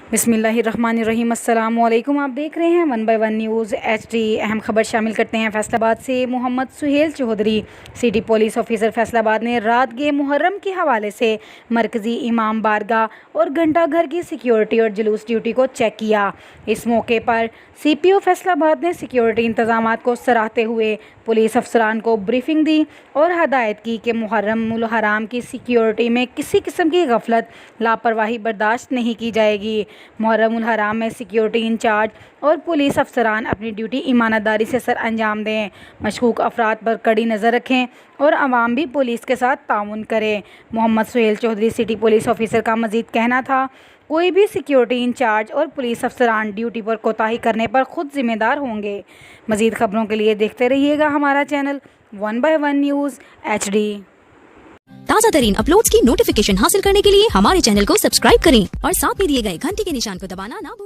बिस्मिल्लाहिर्रहमानिर्रहीम। अस्सलाम वालेकुम। आप देख रहे हैं 1 बाय 1 न्यूज़ HD। अहम खबर शामिल करते हैं फैसलाबाद से। Mohammad Suhail Chaudhry city police officer Faisalabad ने रात गे मुहर्रम के हवाले से मरकज़ी इमाम बारगाह और घंटा घर की सिक्योरिटी और जुलूस ड्यूटी को चेक किया। इस मौके पर CPO फैसलाबाद ने सिक्योरिटी इंतजामात को सराहते हुए पुलिस अफसरान को ब्रीफिंग दी और हदायत की कि मुहर्रमुल हराम की सिक्योरिटी में किसी किस्म की गफलत लापरवाही बर्दाश्त नहीं की जाएगी। मुहर्रमुल हराम में सिक्योरिटी इंचार्ज और पुलिस अफसरान अपनी ड्यूटी ईमानदारी से सर अंजाम दें, मशकूक अफराद पर कड़ी नज़र रखें और आवाम भी पुलिस के साथ ताउन करें। Mohammad Suhail Chaudhry city police officer का मज़ीद कहना था, कोई भी सिक्योरिटी इंचार्ज और पुलिस अफसरान ड्यूटी पर कोताही करने पर खुद जिम्मेदार होंगे। मज़ीद खबरों के लिए देखते रहिएगा हमारा चैनल 1 बाय 1 न्यूज़ HD। ताज़ा तरीन अपलोड्स की नोटिफिकेशन हासिल करने के लिए हमारे चैनल को सब्सक्राइब करें और साथ में दिए गए घंटी के निशान को दबाना ना भूलें।